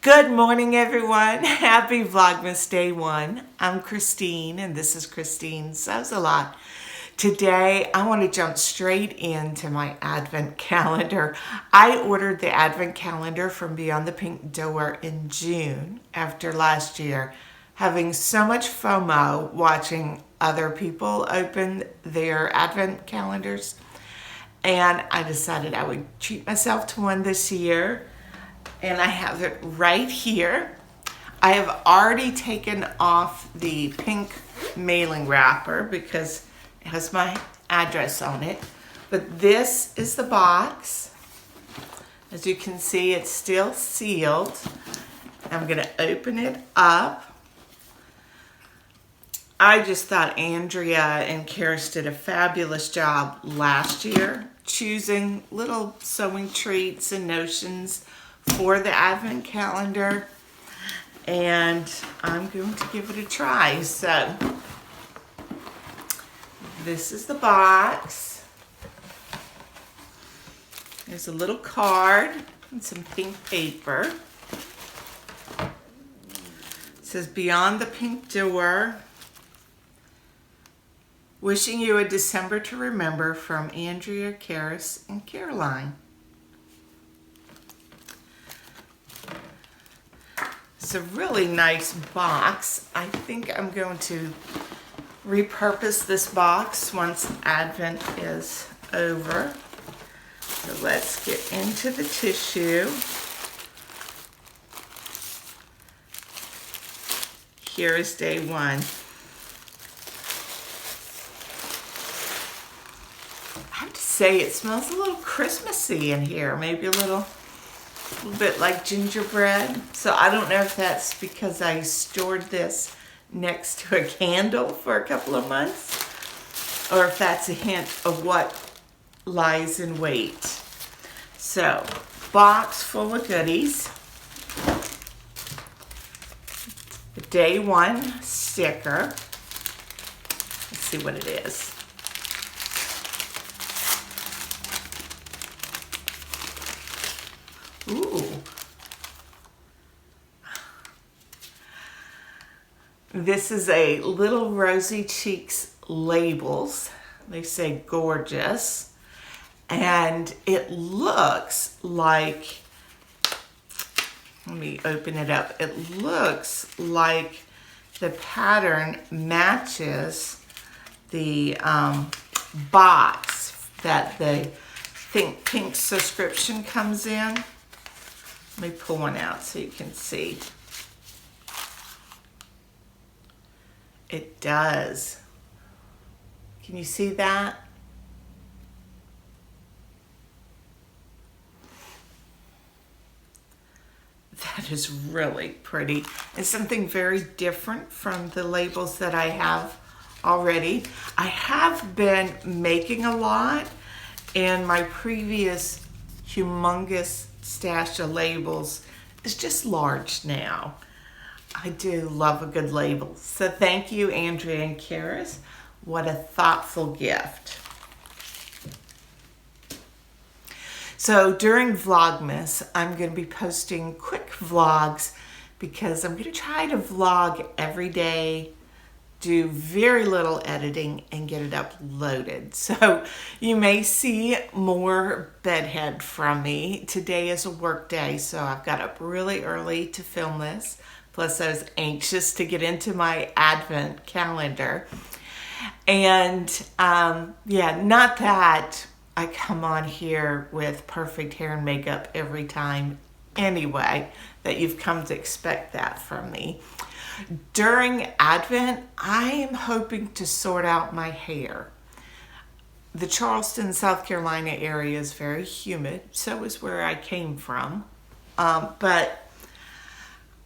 Good morning, everyone. Happy Vlogmas Day 1. I'm Christine, and this is Christine Says a Lot. Today, I want to jump straight into my Advent calendar. I ordered the Advent calendar from Beyond the Pink Door in June after last year, having so much FOMO watching other people open their Advent calendars. And I decided I would treat myself to one this year. And I have it right here. I have already taken off the pink mailing wrapper because it has my address on it. But this is the box. As you can see, it's still sealed. I'm going to open it up. I just thought Andrea and Karis did a fabulous job last year choosing little sewing treats and notions for the Advent calendar, and I'm going to give it a try. So this is the box. There's a little card and some pink paper. It says Beyond the Pink Door, wishing you a December to remember, from Andrea, Karis, and Caroline. It's a really nice box. I think I'm going to repurpose this box once Advent is over. So let's get into the tissue. Here is day 1. I have to say it smells a little Christmassy in here, maybe a little bit like gingerbread. So I don't know if that's because I stored this next to a candle for a couple of months, or if that's a hint of what lies in wait. So, box full of goodies. The day 1 sticker. Let's see what it is. Ooh. This is a Little Rosy Cheeks labels. They say gorgeous. And it looks like, let me open it up. It looks like the pattern matches the box that the Think Pink subscription comes in. Let me pull one out so you can see. It does. Can you see that? That is really pretty. It's something very different from the labels that I have already. I have been making a lot, and my previous humongous stash of labels is just large now. I do love a good label. So thank you, Andrea and Karis. What a thoughtful gift. So during Vlogmas, I'm going to be posting quick vlogs because I'm going to try to vlog every day, do very little editing, and get it uploaded. So you may see more bedhead from me. Today is a work day, so I've got up really early to film this. Plus I was anxious to get into my Advent calendar. And yeah, not that I come on here with perfect hair and makeup every time anyway, that you've come to expect that from me. During Advent, I am hoping to sort out my hair. The Charleston, South Carolina area is very humid. So is where I came from. But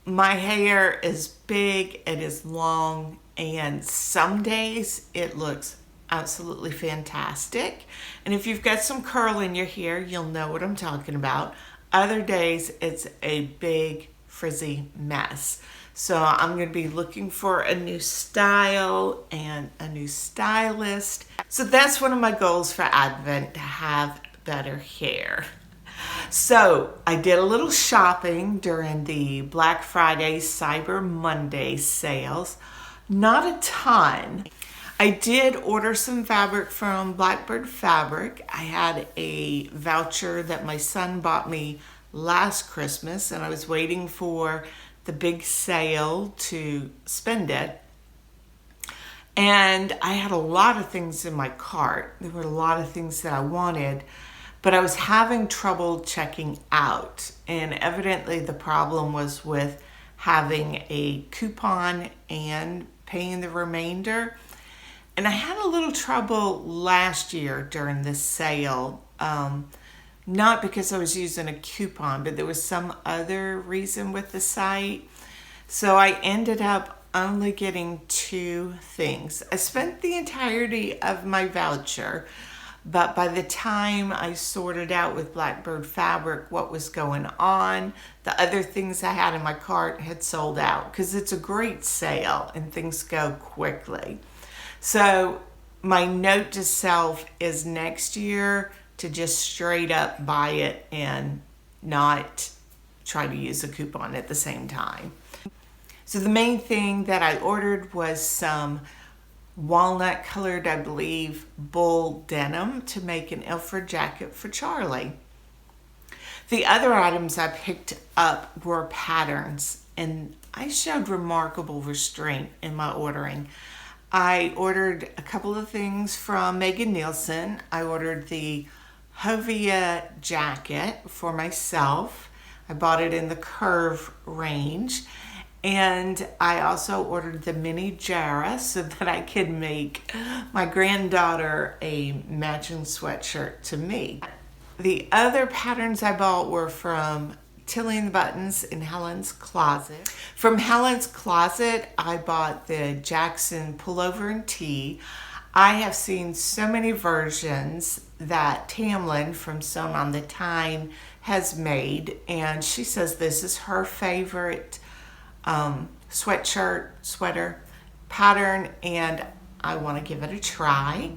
my hair is big, it is long, and some days it looks absolutely fantastic. And if you've got some curl in your hair, you'll know what I'm talking about. Other days, it's a big frizzy mess. So I'm going to be looking for a new style and a new stylist. So that's one of my goals for Advent, to have better hair. So I did a little shopping during the Black Friday, Cyber Monday sales. Not a ton. I did order some fabric from Blackbird Fabric. I had a voucher that my son bought me last Christmas, and I was waiting for the big sale to spend it. And I had a lot of things in my cart. There were a lot of things that I wanted, but I was having trouble checking out. And evidently the problem was with having a coupon and paying the remainder. And I had a little trouble last year during this sale, not because I was using a coupon, but there was some other reason with the site. So I ended up only getting 2 things. I spent the entirety of my voucher, but by the time I sorted out with Blackbird Fabric what was going on, the other things I had in my cart had sold out, because it's a great sale and things go quickly. So my note to self is next year to just straight up buy it and not try to use a coupon at the same time. So the main thing that I ordered was some walnut colored, I believe, bull denim to make an Ilford jacket for Charlie. The other items I picked up were patterns, and I showed remarkable restraint in my ordering. I ordered a couple of things from Megan Nielsen. I ordered the Hovia jacket for myself. I bought it in the curve range. And I also ordered the mini Jara so that I could make my granddaughter a matching sweatshirt to me. The other patterns I bought were from Tilly and the Buttons in Helen's Closet. From Helen's Closet, I bought the Jackson pullover and tee. I have seen so many versions that Tamlin from Sewn on the Time has made, and she says this is her favorite sweater pattern, and I want to give it a try.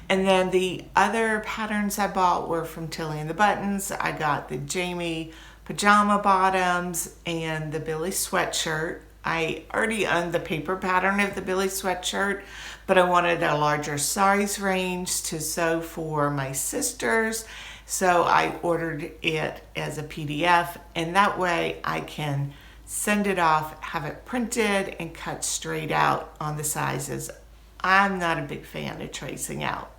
And then the other patterns I bought were from Tilly and the Buttons. I got the Jamie pajama bottoms and the Billy sweatshirt. I already owned the paper pattern of the Billy sweatshirt, but I wanted a larger size range to sew for my sisters, so I ordered it as a PDF, and that way I can send it off, have it printed, and cut straight out on the sizes. I'm not a big fan of tracing out.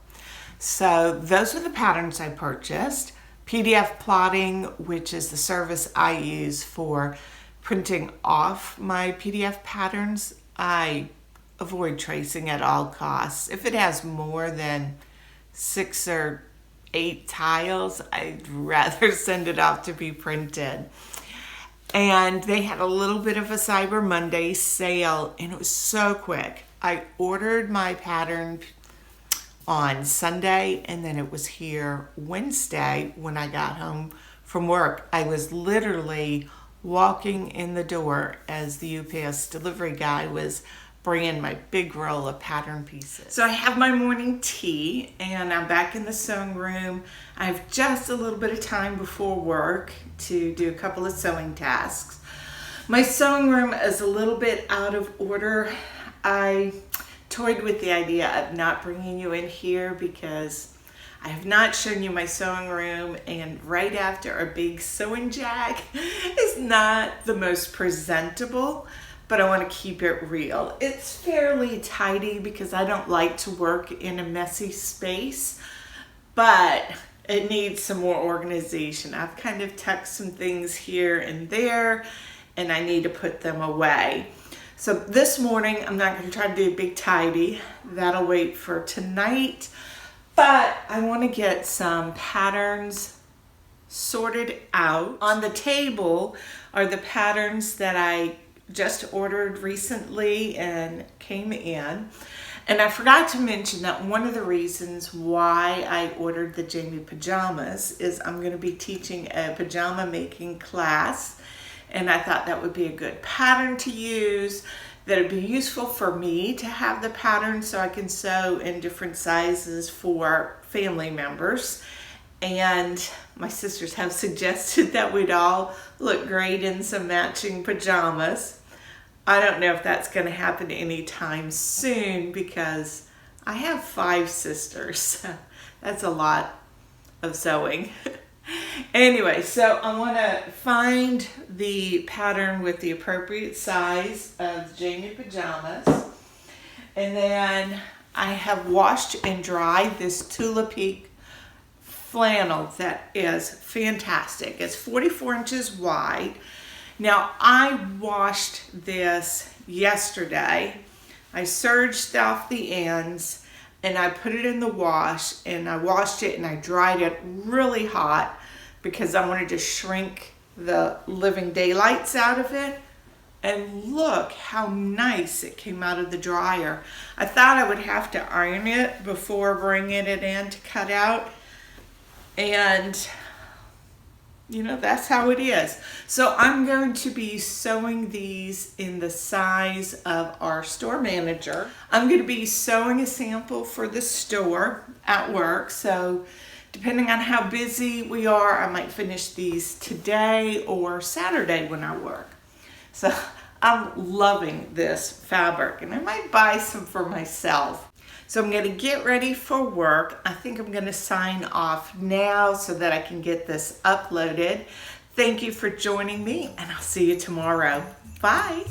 So those are the patterns I purchased. PDF plotting, which is the service I use for printing off my PDF patterns. I avoid tracing at all costs. If it has more than 6 or 8 tiles, I'd rather send it off to be printed. And they had a little bit of a Cyber Monday sale, and it was so quick. I ordered my pattern on Sunday, and then it was here Wednesday when I got home from work. I was literally walking in the door as the UPS delivery guy was bringing my big roll of pattern pieces. So I have my morning tea, and I'm back in the sewing room. I have just a little bit of time before work to do a couple of sewing tasks. My sewing room is a little bit out of order. I toyed with the idea of not bringing you in here because I have not shown you my sewing room, and right after a big sewing jack is not the most presentable, but I want to keep it real. It's fairly tidy because I don't like to work in a messy space, but it needs some more organization. I've kind of tucked some things here and there, and I need to put them away. So this morning, I'm not going to try to do a big tidy. That'll wait for tonight. But I want to get some patterns sorted out. On the table are the patterns that I just ordered recently and came in. And I forgot to mention that one of the reasons why I ordered the Jamie pajamas is I'm going to be teaching a pajama making class, and I thought that would be a good pattern to use, that it'd be useful for me to have the pattern so I can sew in different sizes for family members. And My sisters have suggested that we'd all look great in some matching pajamas. I don't know if that's going to happen anytime soon because I have 5 sisters. That's a lot of sewing. Anyway, so I want to find the pattern with the appropriate size of the Jamie pajamas. And then I have washed and dried this Tula Peak flannel that is fantastic. It's 44 inches wide. Now, I washed this yesterday. I serged off the ends and I put it in the wash, and I washed it and I dried it really hot because I wanted to shrink the living daylights out of it. And look how nice it came out of the dryer. I thought I would have to iron it before bringing it in to cut out. And you know, that's how it is. So I'm going to be sewing these in the size of our store manager. I'm going to be sewing a sample for the store at work. So depending on how busy we are, I might finish these today or Saturday when I work. So I'm loving this fabric, and I might buy some for myself. So I'm going to get ready for work. I think I'm going to sign off now so that I can get this uploaded. Thank you for joining me, and I'll see you tomorrow. Bye.